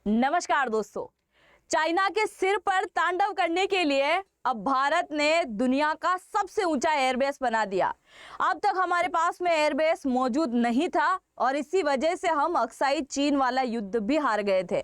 नमस्कार दोस्तों। चाइना के सिर पर तांडव करने के लिए अब भारत ने दुनिया का सबसे ऊंचा एयरबेस बना दिया। अब तक हमारे पास में एयरबेस मौजूद नहीं था और इसी वजह से हम अक्साई चीन वाला युद्ध भी हार गए थे।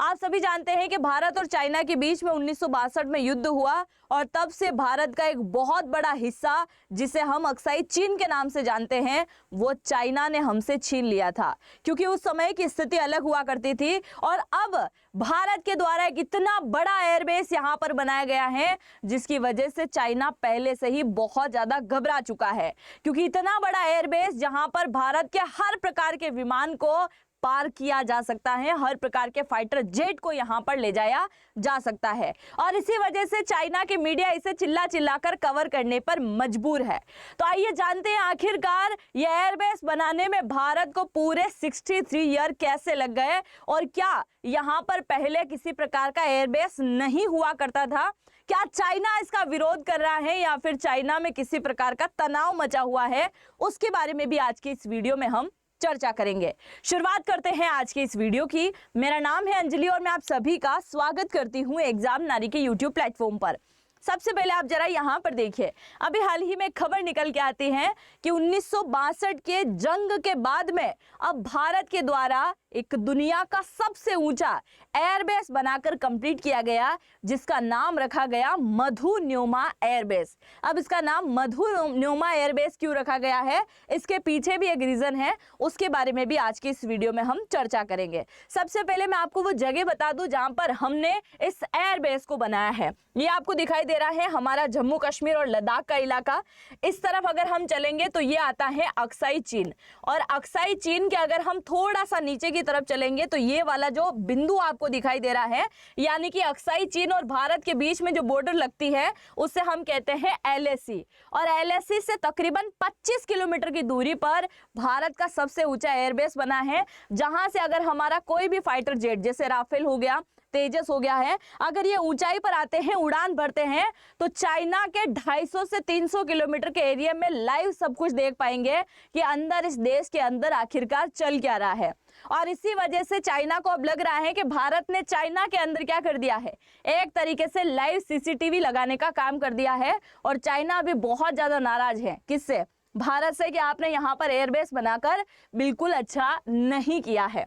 आप सभी जानते हैं कि भारत और चाइना के बीच में 1962 में युद्ध हुआ और तब से भारत का एक बहुत बड़ा हिस्सा, जिसे हम अक्साई चीन के नाम से जानते हैं, वो चाइना ने हमसे छीन लिया था, क्योंकि उस समय की स्थिति अलग हुआ करती थी। और अब भारत के द्वारा एक इतना बड़ा एयरबेस यहाँ पर बनाया गया है, जिसकी वजह से चाइना पहले से ही बहुत ज्यादा घबरा चुका है, क्योंकि इतना बड़ा एयरबेस जहां पर भारत के हर प्रकार के विमान को पार किया जा सकता है, हर प्रकार के फाइटर जेट को यहां पर ले जाया जा सकता है। और इसी वजह से चाइना के मीडिया इसे चिल्ला चिल्लाकर कवर करने पर मजबूर है। तो आइए जानते हैं आखिरकार ये एयरबेस बनाने में भारत को पूरे 63 ईयर कैसे लग गए और क्या यहां पर पहले किसी प्रकार का एयरबेस नहीं हुआ करता था। क्या चाइना इसका विरोध कर रहा है या फिर चाइना में किसी प्रकार का तनाव मचा हुआ है, उसके बारे में भी आज की इस वीडियो में हम चर्चा करेंगे। शुरुआत करते हैं आज के इस वीडियो की। मेरा नाम है अंजलि और मैं आप सभी का स्वागत करती हूं एग्जाम नारी के यूट्यूब प्लेटफॉर्म पर। सबसे पहले आप जरा यहाँ पर देखिए, अभी हाल ही में खबर निकल के आती है कि 1962 के जंग के बाद में अब भारत के द्वारा एक दुनिया का सबसे ऊंचा एयरबेस बनाकर कंप्लीट किया गया, जिसका नाम रखा गया मधु न्योमा एयरबेस। अब इसका नाम मधु न्योमा एयरबेस क्यों रखा गया है, इसके पीछे भी एक रीजन है, उसके बारे में भी आज की इस वीडियो में हम चर्चा करेंगे। सबसे पहले मैं आपको वो जगह बता दूं जहां पर हमने इस एयरबेस को बनाया है। ये आपको दिखाई दे रहा है हमारा जम्मू कश्मीर और लद्दाख का इलाका। इस तरफ अगर हम चलेंगे तो ये आता है अक्साई चीन, और अक्साई चीन के अगर हम थोड़ा सा नीचे की तरफ चलेंगे तो ये वाला जो बिंदु आपको दिखाई दे रहा है, यानी कि अक्साई चीन और भारत के बीच में जो बॉर्डर लगती है, उसे हम कहते हैं LAC। और LAC से तकरीबन 25 किलोमीटर की दूरी पर भारत का सबसे ऊंचा एयरबेस बना है, जहां से अगर हमारा कोई भी फाइटर जेट जैसे राफेल हो गया, तेजस हो गया है, अगर ये ऊंचाई पर आते हैं, उड़ान भरते हैं, तो चाइना के 250 से 300 किलोमीटर के एरिया में लाइव सब कुछ देख पाएंगे कि अंदर इस देश के अंदर आखिरकार चल क्या रहा है। और इसी वजह से चाइना को अब लग रहा है कि भारत ने चाइना के अंदर क्या कर दिया है, एक तरीके से लाइव CCTV लगाने का काम कर दिया है। और चाइना अभी बहुत ज्यादा नाराज है, किससे? भारत से, कि आपने यहाँ पर एयरबेस बनाकर बिल्कुल अच्छा नहीं किया है।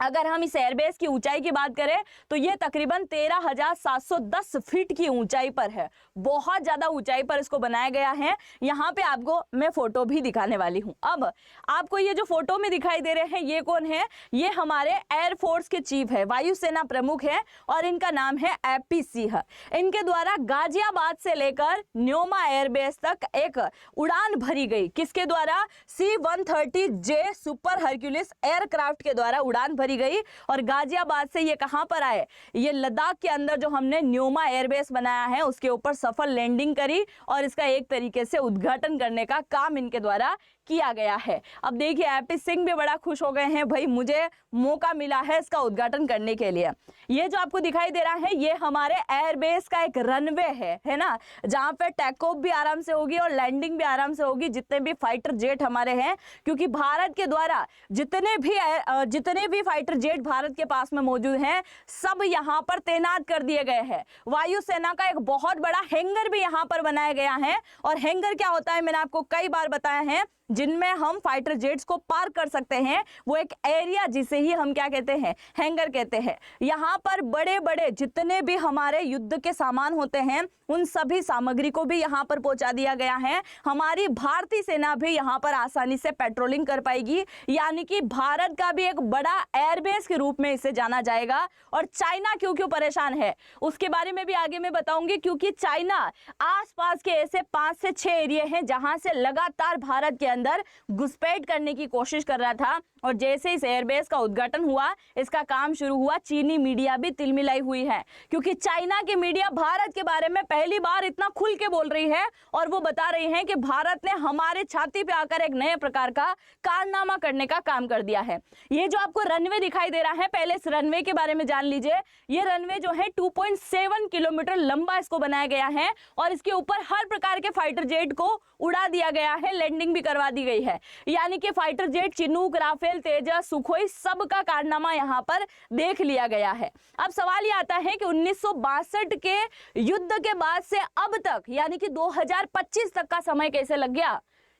अगर हम इस एयरबेस की ऊंचाई की बात करें तो ये तकरीबन 13,710 फीट की ऊंचाई पर है। बहुत ज्यादा ऊंचाई पर इसको बनाया गया है। यहाँ पे आपको मैं फोटो भी दिखाने वाली हूँ। अब आपको ये जो फोटो में दिखाई दे रहे हैं, ये कौन है? ये हमारे एयरफोर्स के चीफ है, वायुसेना प्रमुख है, और इनका नाम है AP सिंह। इनके द्वारा गाजियाबाद से लेकर न्योमा एयरबेस तक एक उड़ान भरी गई। किसके द्वारा? C-130J सुपर हरक्यूलिस एयरक्राफ्ट के द्वारा उड़ान भरी गई। और गाजियाबाद से ये कहां पर आए? ये लद्दाख के अंदर जो हमने न्योमा एयरबेस बनाया है, उसके ऊपर सफल लैंडिंग करी और इसका एक तरीके से उद्घाटन करने का काम इनके द्वारा किया गया है। अब देखिए AP सिंह भी बड़ा खुश हो गए हैं, भाई मुझे मौका मिला है इसका उद्घाटन करने के लिए। ये जो आपको दिखाई दे रहा है, ये हमारे एयरबेस का एक रनवे है ना, जहां पे टेक ऑफ भी आराम से होगी और लैंडिंग भी आराम से होगी, जितने भी फाइटर जेट हमारे हैं, क्योंकि भारत के द्वारा जितने भी फाइटर जेट भारत के पास में मौजूद हैं, सब यहाँ पर तैनात कर दिए गए हैं। वायुसेना का एक बहुत बड़ा हैंगर भी यहाँ पर बनाया गया है। और हैंगर क्या होता है, मैंने आपको कई बार बताया है, जिनमें हम फाइटर जेट्स को पार कर सकते हैं, वो एक एरिया जिसे ही हम क्या कहते हैं, हैंगर कहते हैं। यहाँ पर बड़े बड़े जितने भी हमारे युद्ध के सामान होते हैं, उन सभी सामग्री को भी यहाँ पर पहुंचा दिया गया है। हमारी भारतीय सेना भी यहाँ पर आसानी से पेट्रोलिंग कर पाएगी, यानी कि भारत का भी एक बड़ा एयरबेस के रूप में इसे जाना जाएगा। और चाइना क्यों क्यों परेशान है, उसके बारे में भी आगे मैं बताऊंगी, क्योंकि चाइना आसपास के ऐसे 5 से 6 एरिया हैं जहां से लगातार भारत के अंदर घुसपैठ करने की कोशिश कर रहा था। और जैसे इस एयरबेस का उद्घाटन हुआ, इसका काम शुरू हुआ, चीनी मीडिया भी तिलमिलाई हुई है, क्योंकि चाइना की मीडिया भारत के बारे में पहली बार इतना खुल के बोल रही है और वो बता रही है कि भारत ने हमारे छाती पे आकर एक नए प्रकार का कारनामा करने का काम कर दिया है। ये जो आपको रनवे दिखाई दे रहा है, पहले इस रनवे के बारे में जान लीजिए। ये रनवे जो है 2.7 किलोमीटर लंबा इसको बनाया गया है और इसके ऊपर हर प्रकार के फाइटर जेट को उड़ा दिया गया है, लैंडिंग भी करवा लगा दी गई है। यानी कि फाइटर जेट, चिनूक, राफेल, तेजस, सुखोई सब का कारनामा यहाँ पर देख लिया गया है। अब सवाल ये आता है कि 1962 के युद्ध के बाद से अब तक यानी कि 2025 तक का समय कैसे लग गया।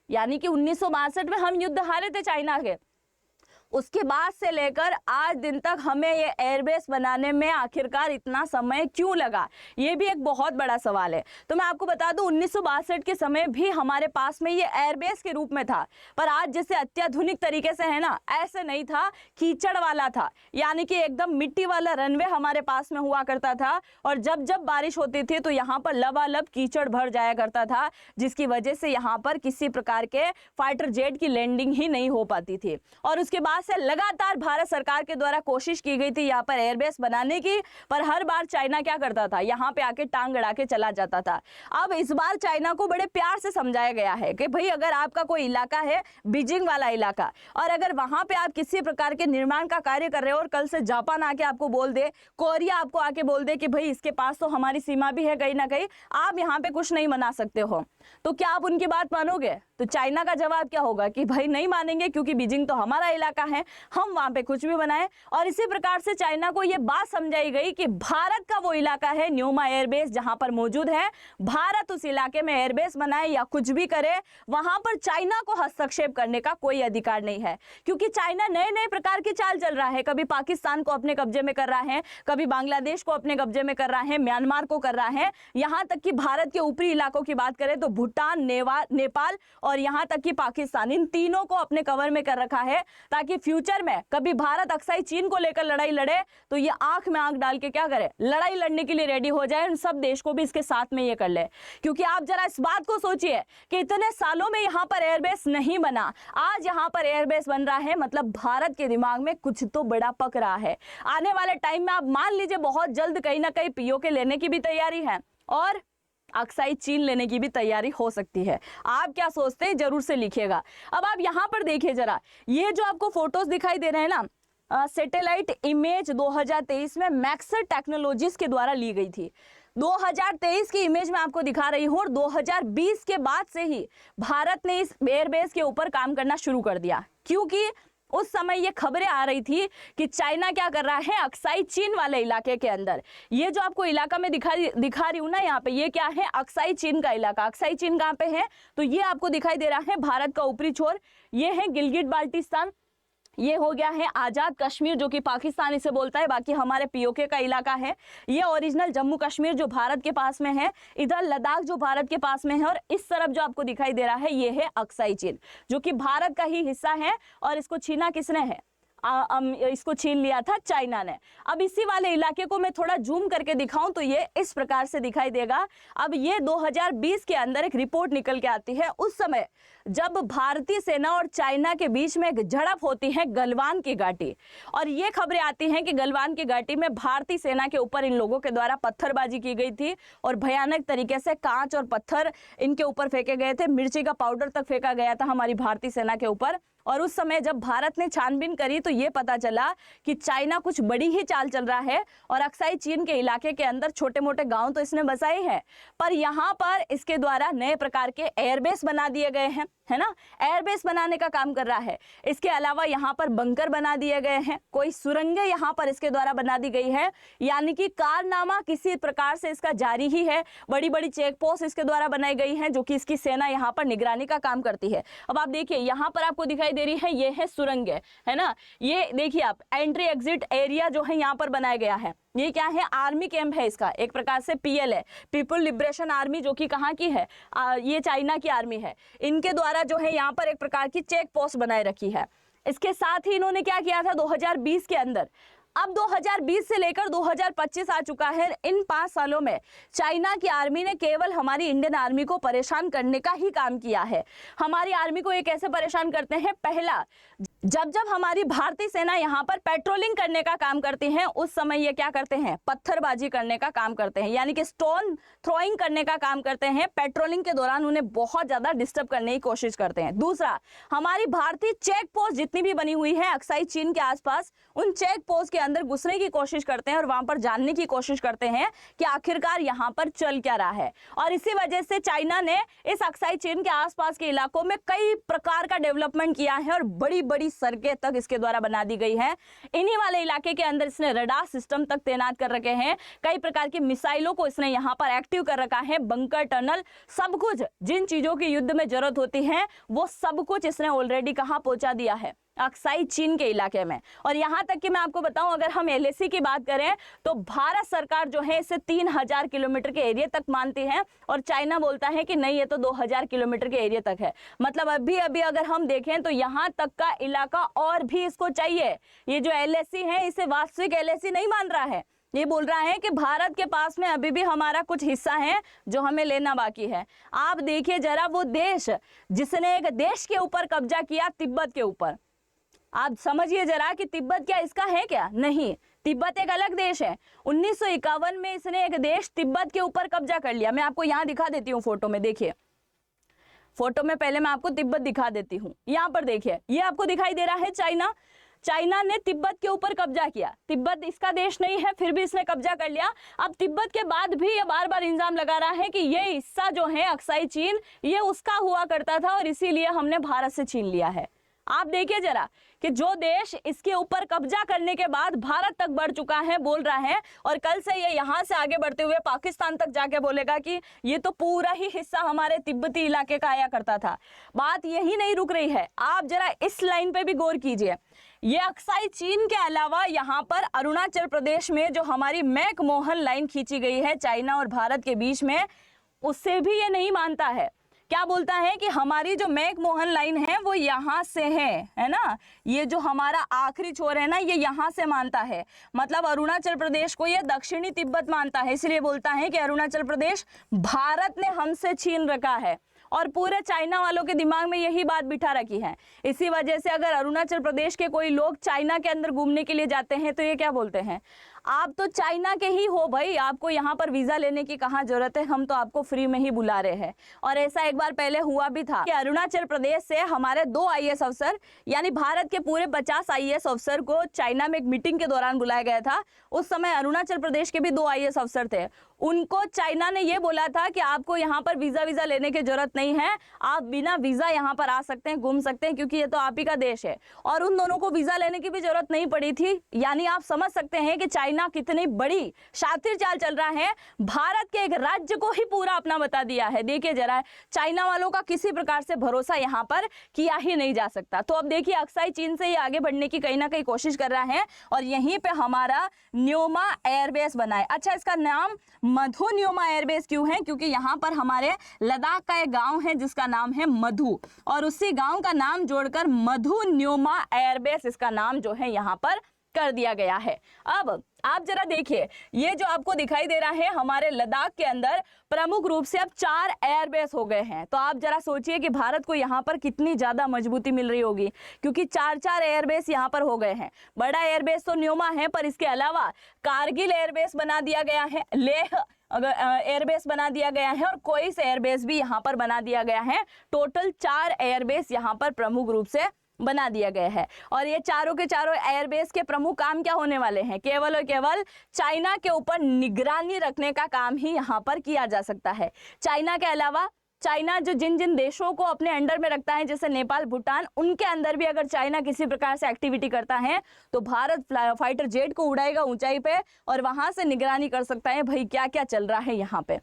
यानी कि 1962 में हम युद्ध हारे थे चाइना के, उसके बाद से लेकर आज दिन तक हमें ये एयरबेस बनाने में आखिरकार इतना समय क्यों लगा, ये भी एक बहुत बड़ा सवाल है। तो मैं आपको बता दूं 1962 के समय भी हमारे पास में ये एयरबेस के रूप में था, पर आज जैसे अत्याधुनिक तरीके से है ना, ऐसे नहीं था, कीचड़ वाला था। यानी कि एकदम मिट्टी वाला रनवे हमारे पास में हुआ करता था और जब जब बारिश होती थी तो यहाँ पर लबालब कीचड़ भर जाया करता था, जिसकी वजह से यहाँ पर किसी प्रकार के फाइटर जेट की लैंडिंग ही नहीं हो पाती थी। और उसके बाद से लगातार भारत सरकार के द्वारा कोशिश की गई थी यहाँ पर एयरबेस बनाने की, पर हर बार चाइना क्या करता था, यहाँ पे आके टांग अड़ा के चला जाता था। अब इस बार चाइना को बड़े प्यार से समझाया गया है कि भाई अगर आपका कोई इलाका है, बीजिंग वाला इलाका, और अगर वहां पे आप किसी प्रकार के निर्माण का कार्य कर रहे हो और कल से जापान आके आपको बोल दे, कोरिया आपको आके बोल दे कि भाई इसके पास तो हमारी सीमा भी है कहीं ना कहीं, आप यहाँ पे कुछ नहीं बना सकते हो, तो क्या आप उनकी बात मानोगे? तो चाइना का जवाब क्या होगा कि भाई नहीं मानेंगे, क्योंकि बीजिंग तो हमारा इलाका है, हम वहां पे कुछ भी बनाएं। और इसी प्रकार से चाइना को यह बात समझाई गई कि भारत का वो इलाका है न्योमा एयरबेस जहां पर मौजूद है, भारत उस इलाके में एयरबेस बनाए या कुछ भी करे, वहां पर चाइना को हस्तक्षेप करने का कोई अधिकार नहीं है। क्योंकि चाइना नए नए प्रकार की चाल चल रहा है, कभी पाकिस्तान को अपने कब्जे में कर रहा है, कभी बांग्लादेश को अपने कब्जे में कर रहा है, म्यांमार को कर रहा है, यहां तक कि भारत के ऊपरी इलाकों की बात करें तो भूटान, नेपाल और यहां तक कि पाकिस्तान, इन तीनों को अपने कवर में कर रखा है, ताकि फ्यूचर में कभी भारत अक्साई चीन को लेकर लड़ाई लड़े तो ये आंख में आंख डाल के क्या करे, लड़ाई लड़ने के लिए रेडी हो जाए, उन सब देश को भी इसके साथ में ये कर ले। क्योंकि आप जरा इस बात को सोचिए कि इतने सालों में यहां पर एयरबेस नहीं बना, आज यहां पर एयरबेस बन रहा है, मतलब भारत के दिमाग में कुछ तो बड़ा पक रहा है। आने वाले टाइम में आप मान लीजिए बहुत जल्द कहीं ना कहीं पीओके लेने की भी तैयारी है और अक्साई चीन लेने की भी तैयारी हो सकती है। आप क्या सोचते हैं जरूर से लिखिएगा। अब आप यहां पर देखिए जरा, ये जो आपको फोटोज दिखाई दे रहे हैं ना, सैटेलाइट इमेज 2023 में मैक्सर टेक्नोलॉजीज के द्वारा ली गई थी। 2023 की इमेज में आपको दिखा रही हूं और 2020 के बाद से ही भारत ने इस एयरबेस के ऊपर काम करना शुरू कर दिया, क्योंकि उस समय ये खबरें आ रही थी कि चाइना क्या कर रहा है अक्साई चीन वाले इलाके के अंदर। ये जो आपको इलाका में दिखा रही हूं ना यहाँ पे, ये क्या है, अक्साई चीन का इलाका। अक्साई चीन कहाँ पे है, तो ये आपको दिखाई दे रहा है भारत का ऊपरी छोर, ये है गिलगिट बाल्टिस्तान, ये हो गया है आजाद कश्मीर जो कि पाकिस्तान इसे बोलता है, बाकी हमारे पीओके का इलाका है। ये ओरिजिनल जम्मू कश्मीर जो भारत के पास में है, इधर लद्दाख जो भारत के पास में है, और इस तरफ जो आपको दिखाई दे रहा है ये है अक्साई चीन जो कि भारत का ही हिस्सा है। और इसको छीना किसने है, इसको छीन लिया था चाइना ने। अब इसी वाले इलाके को मैं थोड़ा जूम करके दिखाऊं तो ये इस प्रकार से दिखाई देगा। अब ये 2020 के अंदर एक रिपोर्ट निकल के आती है, उस समय जब भारतीय सेना और चाइना के बीच में एक झड़प होती है गलवान की घाटी, और ये खबरें आती हैं कि गलवान की घाटी में भारतीय सेना के ऊपर इन लोगों के द्वारा पत्थरबाजी की गई थी और भयानक तरीके से कांच और पत्थर इनके ऊपर फेंके गए थे, मिर्ची का पाउडर तक फेंका गया था हमारी भारतीय सेना के ऊपर। और उस समय जब भारत ने छानबीन करी तो ये पता चला कि चाइना कुछ बड़ी ही चाल चल रहा है और अक्साई चीन के इलाके के अंदर छोटे मोटे गांव तो इसने बसाए हैं, पर यहाँ पर इसके द्वारा नए प्रकार के एयरबेस बना दिए गए हैं, है ना, एयरबेस बनाने का काम कर रहा है। इसके अलावा यहाँ पर बंकर बना दिए गए हैं, कोई सुरंगें यहाँ पर इसके द्वारा बना दी गई है, यानी कि कारनामा किसी प्रकार से इसका जारी ही है। बड़ी बड़ी चेक पोस्ट इसके द्वारा बनाई गई हैं जो कि इसकी सेना यहाँ पर निगरानी का काम करती है। अब आप देखिए यहाँ पर आपको दिखाई दे रही है, ये है सुरंगें, है ना, ये देखिए आप एंट्री एग्जिट एरिया जो है यहाँ पर बनाया गया है। ये क्या है, आर्मी कैंप है इसका, एक प्रकार से पीएल है, पीपुल लिबरेशन आर्मी, जो कि कहाँ की है, ये चाइना की आर्मी है। इनके द्वारा जो है यहाँ पर एक प्रकार की चेक पोस्ट बनाए रखी है। इसके साथ ही इन्होंने क्या किया था 2020 के अंदर, अब 2020 से लेकर 2025 आ चुका है, इन 5 सालों में चाइना की आर्मी ने केवल हमारी इंडियन आर्मी को परेशान करने का ही काम किया है। हमारी आर्मी को ये कैसे परेशान करते हैं, पहला जब जब हमारी भारतीय सेना यहाँ पर पेट्रोलिंग करने का काम करती है, उस समय ये क्या करते हैं, पत्थरबाजी करने का काम करते हैं, यानी कि स्टोन थ्रोइंग करने का काम करते हैं। पेट्रोलिंग के दौरान उन्हें बहुत ज्यादा डिस्टर्ब करने की कोशिश करते हैं। दूसरा, हमारी भारतीय चेक पोस्ट जितनी भी बनी हुई है अक्साई चीन के आसपास, उन चेक पोस्ट के अंदर घुसने की कोशिश करते हैं और वहां पर जानने की कोशिश करते हैं कि आखिरकार यहाँ पर चल क्या रहा है। और इसी वजह से चाइना ने इस अक्साई चीन के आसपास के इलाकों में कई प्रकार का डेवलपमेंट किया है और बड़ी बड़ी सड़कें तक इसके द्वारा बना दी गई है। इन्हीं वाले इलाके के अंदर इसने रडार सिस्टम तक तैनात कर रखे हैं, कई प्रकार की मिसाइलों को इसने यहाँ पर एक्टिव कर रखा है, बंकर, टनल, सब कुछ जिन चीजों की युद्ध में जरूरत होती है वो सब कुछ इसने ऑलरेडी कहां पहुंचा दिया है, अक्साई चीन के इलाके में। और यहां तक कि मैं आपको बताऊं, अगर हम एलएसी की बात करें तो भारत सरकार जो है इसे 3000 किलोमीटर के एरिया तक मानती है और चाइना बोलता है कि नहीं, ये तो 2000 किलोमीटर के एरिया तक है। मतलब अभी अभी अगर हम देखें तो यहां तक का इलाका और भी इसको चाहिए। ये जो एलएसी है इसे वास्तविक एलएसी नहीं मान रहा है, ये बोल रहा है कि भारत के पास में अभी भी हमारा कुछ हिस्सा है जो हमें लेना बाकी है। आप देखिए जरा, वो देश जिसने एक देश के ऊपर कब्जा किया, तिब्बत के ऊपर, आप समझिए जरा कि तिब्बत क्या इसका है क्या? नहीं, तिब्बत एक अलग देश है। 1951 में इसने एक देश तिब्बत के ऊपर कब्जा कर लिया। मैं आपको यहाँ दिखा देती हूँ फोटो में, देखिए फोटो में पहले मैं आपको तिब्बत दिखा देती हूँ। यहाँ पर देखिए, ये आपको दिखाई दे रहा है चाइना। चाइना ने तिब्बत के ऊपर कब्जा किया। तिब्बत इसका देश नहीं है, फिर भी इसने कब्जा कर लिया। अब तिब्बत के बाद भी ये बार बार इल्जाम लगा रहा है कि ये हिस्सा जो है अक्साई चीन, ये उसका हुआ करता था और इसीलिए हमने भारत से छीन लिया है। आप देखिए जरा कि जो देश इसके ऊपर कब्जा करने के बाद भारत तक बढ़ चुका है, बोल रहा है, और कल से ये यहां से आगे बढ़ते हुए पाकिस्तान तक जाके बोलेगा कि ये तो पूरा ही हिस्सा हमारे तिब्बती इलाके का आया करता था। बात यही नहीं रुक रही है, आप जरा इस लाइन पे भी गौर कीजिए। ये अक्साई चीन के अलावा यहाँ पर अरुणाचल प्रदेश में जो हमारी मैकमोहन लाइन खींची गई है चाइना और भारत के बीच में, उससे भी ये नहीं मानता है। क्या बोलता है कि हमारी जो मैकमोहन लाइन है वो यहाँ से है ना, ये जो हमारा आखिरी छोर है ना, ये यहाँ से मानता है। मतलब अरुणाचल प्रदेश को ये दक्षिणी तिब्बत मानता है, इसलिए बोलता है कि अरुणाचल प्रदेश भारत ने हमसे छीन रखा है। और पूरे चाइना वालों के दिमाग में यही बात बिठा रखी है। इसी वजह से अगर अरुणाचल प्रदेश के कोई लोग चाइना के अंदर घूमने के लिए जाते हैं तो ये क्या बोलते हैं, आप तो चाइना के ही हो भाई, आपको यहाँ पर वीजा लेने की कहाँ जरूरत है, हम तो आपको फ्री में ही बुला रहे हैं। और ऐसा एक बार पहले हुआ भी था कि अरुणाचल प्रदेश से हमारे 2 आईएएस अफसर, यानी भारत के पूरे 50 आईएएस अफसर को चाइना में एक मीटिंग के दौरान बुलाया गया था। उस समय अरुणाचल प्रदेश के भी 2 आईएएस अफसर थे। उनको चाइना ने ये बोला था कि आपको यहाँ पर वीजा लेने की जरूरत नहीं है, आप बिना वीजा यहाँ पर आ सकते हैं, घूम सकते हैं, क्योंकि ये तो आप ही का देश है। और उन दोनों को वीजा लेने की भी जरूरत नहीं पड़ी थी। यानी आप समझ सकते हैं कि चाइना कितनी बड़ी शातिर चाल चल रहा है, भारत के एक राज्य को ही पूरा अपना बता दिया है। देखिए जरा, चाइना वालों का किसी प्रकार से भरोसा यहाँ पर किया ही नहीं जा सकता। तो अब देखिए, अक्साई चीन से ये आगे बढ़ने की कहीं ना कहीं कोशिश कर रहा है और यहीं पे हमारा न्योमा एयरबेस बना है। अच्छा, इसका नाम मधु न्योमा एयरबेस क्यों है? क्योंकि यहाँ पर हमारे लद्दाख का एक गांव है जिसका नाम है मधु, और उसी गांव का नाम जोड़कर मधु न्योमा एयरबेस इसका नाम जो है यहाँ पर कर दिया गया है। अब आप जरा देखिए, ये जो आपको दिखाई दे रहा है हमारे लद्दाख के अंदर प्रमुख रूप से अब 4 एयरबेस हो गए हैं। तो आप जरा सोचिए कि भारत को यहाँ पर कितनी ज्यादा मजबूती मिल रही होगी, क्योंकि 4 एयरबेस यहाँ पर हो गए हैं। बड़ा एयरबेस तो न्योमा है, पर इसके अलावा कारगिल एयरबेस बना दिया गया है, लेह एयरबेस बना दिया गया है और कोइस एयरबेस भी यहाँ पर बना दिया गया है। टोटल 4 एयरबेस यहाँ पर प्रमुख रूप से बना दिया गया है। और ये चारों के चारों एयरबेस के प्रमुख काम क्या होने वाले हैं? केवल और केवल चाइना के ऊपर निगरानी रखने का काम ही यहाँ पर किया जा सकता है। चाइना के अलावा चाइना जो जिन जिन देशों को अपने अंडर में रखता है, जैसे नेपाल, भूटान, उनके अंदर भी अगर चाइना किसी प्रकार से एक्टिविटी करता है तो भारत फाइटर जेट को उड़ाएगा ऊंचाई पे और वहां से निगरानी कर सकता है भाई क्या क्या चल रहा है यहाँ पे।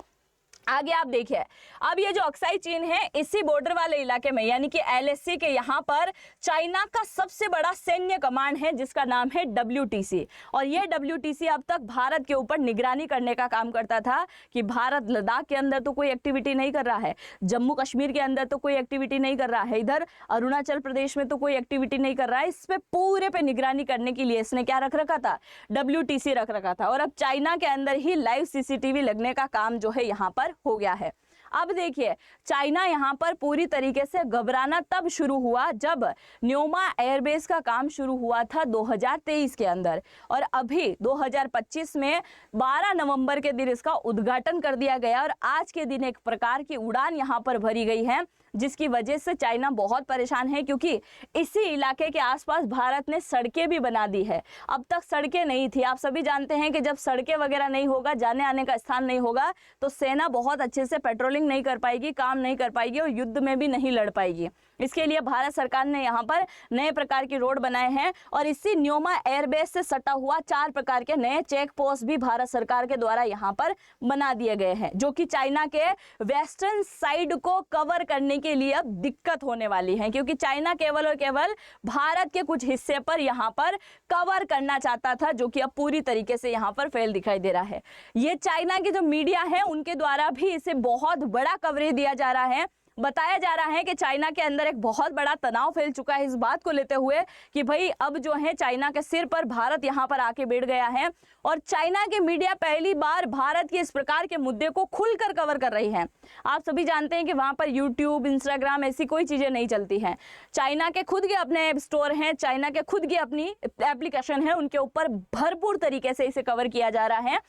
आगे आप देखिए, अब ये जो अक्साई चीन है, इसी बॉर्डर वाले इलाके में यानी कि एलएसी के यहाँ पर चाइना का सबसे बड़ा सैन्य कमांड है जिसका नाम है WTC। और ये WTC अब तक भारत के ऊपर निगरानी करने का काम करता था कि भारत लद्दाख के अंदर तो कोई एक्टिविटी नहीं कर रहा है, जम्मू कश्मीर के अंदर तो कोई एक्टिविटी नहीं कर रहा है, इधर अरुणाचल प्रदेश में तो कोई एक्टिविटी नहीं कर रहा है। इस पे पूरे पे निगरानी करने के लिए इसने क्या रख रखा था? WTC रख रखा था। और अब चाइना के अंदर ही लाइव CCTV लगने का काम जो है यहाँ पर हो गया है। अब देखिए, चाइना यहाँ पर पूरी तरीके से घबराना तब शुरू हुआ जब न्योमा एयरबेस का काम शुरू हुआ था 2023 के अंदर, और अभी 2025 में 12 नवंबर के दिन इसका उद्घाटन कर दिया गया और आज के दिन एक प्रकार की उड़ान यहाँ पर भरी गई है, जिसकी वजह से चाइना बहुत परेशान है, क्योंकि इसी इलाके के आसपास भारत ने सड़कें भी बना दी है। अब तक सड़कें नहीं थी। आप सभी जानते हैं कि जब सड़कें वगैरह नहीं होगा, जाने आने का स्थान नहीं होगा, तो सेना बहुत अच्छे से पेट्रोलिंग नहीं कर पाएगी, काम नहीं कर पाएगी और युद्ध में भी नहीं लड़ पाएगी। इसके लिए भारत सरकार ने यहाँ पर नए प्रकार की रोड बनाए हैं और इसी न्योमा एयरबेस से सटा हुआ 4 प्रकार के नए चेक पोस्ट भी भारत सरकार के द्वारा यहाँ पर बना दिए गए हैं, जो कि चाइना के वेस्टर्न साइड को कवर करने के लिए अब दिक्कत होने वाली है, क्योंकि चाइना केवल और केवल भारत के कुछ हिस्से पर यहाँ पर कवर करना चाहता था, जो कि अब पूरी तरीके से यहाँ पर फेल दिखाई दे रहा है। ये चाइना की जो मीडिया है उनके द्वारा भी इसे बहुत बड़ा कवरेज दिया जा रहा है। बताया जा रहा है कि चाइना के अंदर एक बहुत बड़ा तनाव फैल चुका है इस बात को लेते हुए कि भाई अब जो है चाइना के सिर पर भारत यहाँ पर आके बैठ गया है, और चाइना की मीडिया पहली बार भारत के इस प्रकार के मुद्दे को खुलकर कवर कर रही है। आप सभी जानते हैं कि वहाँ पर यूट्यूब, इंस्टाग्राम ऐसी कोई चीज़ें नहीं चलती हैं। चाइना के खुद के अपने ऐप स्टोर हैं, चाइना के खुद की अपनी एप्लीकेशन है, उनके ऊपर भरपूर तरीके से इसे कवर किया जा रहा है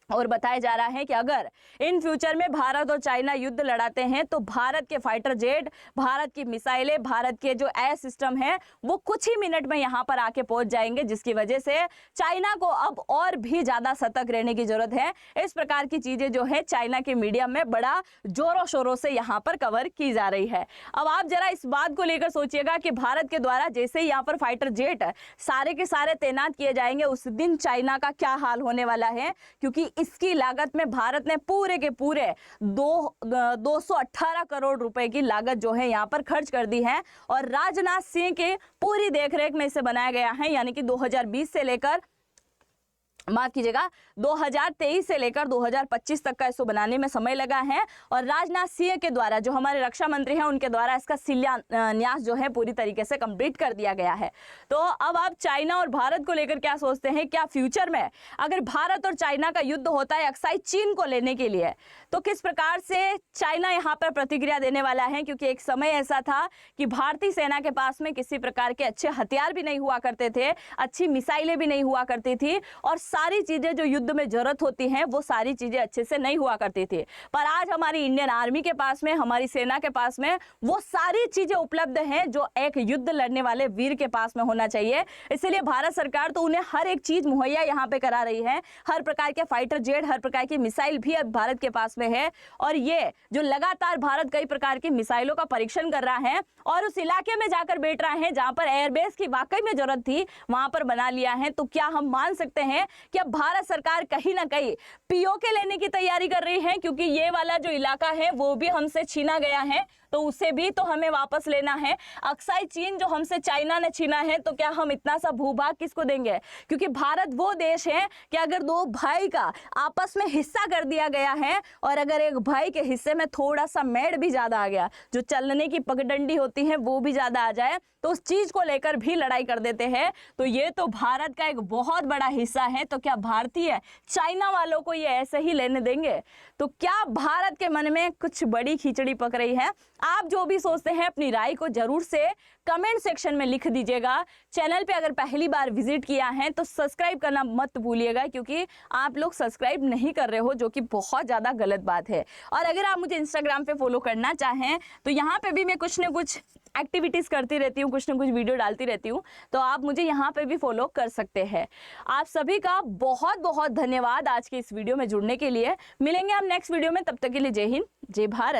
और बताया जा रहा है कि अगर इन फ्यूचर में भारत और चाइना युद्ध लड़ाते हैं तो भारत के फाइटर जेट, भारत की मिसाइलें, भारत के जो एयर सिस्टम है वो कुछ ही मिनट में यहाँ पर आके पहुंच जाएंगे, जिसकी वजह से चाइना को अब और भी ज़्यादा सतर्क रहने की जरूरत है। इस प्रकार की चीज़ें जो है चाइना के मीडिया में बड़ा जोरों शोरों से यहाँ पर कवर की जा रही है। अब आप जरा इस बात को लेकर सोचिएगा कि भारत के द्वारा जैसे ही यहाँ पर फाइटर जेट सारे के सारे तैनात किए जाएंगे, उस दिन चाइना का क्या हाल होने वाला है, क्योंकि इसकी लागत में भारत ने पूरे के पूरे 218 करोड़ रुपए की लागत जो है यहाँ पर खर्च कर दी है, और राजनाथ सिंह के पूरी देखरेख में इसे बनाया गया है। यानी कि 2020 से लेकर, माफ कीजिएगा, 2023 से लेकर 2025 तक का इसको बनाने में समय लगा है, और राजनाथ सिंह के द्वारा, जो हमारे रक्षा मंत्री हैं, उनके द्वारा इसका शिलान्यास जो है पूरी तरीके से कंप्लीट कर दिया गया है। तो अब आप चाइना और भारत को लेकर क्या सोचते हैं? क्या फ्यूचर में अगर भारत और चाइना का युद्ध होता है अक्साई चीन को लेने के लिए, तो किस प्रकार से चाइना यहाँ पर प्रतिक्रिया देने वाला है? क्योंकि एक समय ऐसा था कि भारतीय सेना के पास में किसी प्रकार के अच्छे हथियार भी नहीं हुआ करते थे, अच्छी मिसाइलें भी नहीं हुआ करती थी, और सारी चीजें जो युद्ध में जरूरत होती हैं वो सारी चीजें अच्छे से नहीं हुआ करती थी। पर आज हमारी इंडियन आर्मी के पास में, हमारी सेना के पास में वो सारी चीजें उपलब्ध हैं जो एक युद्ध लड़ने वाले वीर के पास में होना चाहिए। इसलिए भारत सरकार तो उन्हें हर एक चीज मुहैया यहाँ पे करा रही है। हर प्रकार के फाइटर जेट, हर प्रकार की मिसाइल भी अब भारत के पास में है, और ये जो लगातार भारत कई प्रकार की मिसाइलों का परीक्षण कर रहा है और उस इलाके में जाकर बैठ रहा है जहां पर एयरबेस की वाकई में जरूरत थी, वहां पर बना लिया है। तो क्या हम मान सकते हैं कि अब भारत सरकार कहीं ना कहीं पीओके लेने की तैयारी कर रही है? क्योंकि ये वाला जो इलाका है वो भी हमसे छीना गया है, तो उसे भी तो हमें वापस लेना है। अक्साई चीन जो हमसे चाइना ने छीना है, तो क्या हम इतना सा भूभाग किसको देंगे? क्योंकि भारत वो देश है कि अगर दो भाई का आपस में हिस्सा कर दिया गया है, और अगर एक भाई के हिस्से में थोड़ा सा मेड़ भी ज्यादा आ गया, जो चलने की पगडंडी होती है वो भी ज्यादा आ जाए, तो उस चीज को लेकर भी लड़ाई कर देते हैं। तो ये तो भारत का एक बहुत बड़ा हिस्सा है। तो क्या भारतीय चाइना वालों को ये ऐसे ही लेने देंगे? तो क्या भारत के मन में कुछ बड़ी खिचड़ी पक रही है? आप जो भी सोचते हैं अपनी राय को जरूर से कमेंट सेक्शन में लिख दीजिएगा। चैनल पे अगर पहली बार विजिट किया है तो सब्सक्राइब करना मत भूलिएगा, क्योंकि आप लोग सब्सक्राइब नहीं कर रहे हो, जो कि बहुत ज़्यादा गलत बात है। और अगर आप मुझे इंस्टाग्राम पे फॉलो करना चाहें तो यहाँ पे भी मैं कुछ न कुछ एक्टिविटीज़ करती रहती हूँ, कुछ न कुछ वीडियो डालती रहती हूँ, तो आप मुझे यहाँ पे भी फॉलो कर सकते हैं। आप सभी का बहुत बहुत धन्यवाद आज के इस वीडियो में जुड़ने के लिए। मिलेंगे हम नेक्स्ट वीडियो में, तब तक के लिए जय हिंद, जय भारत।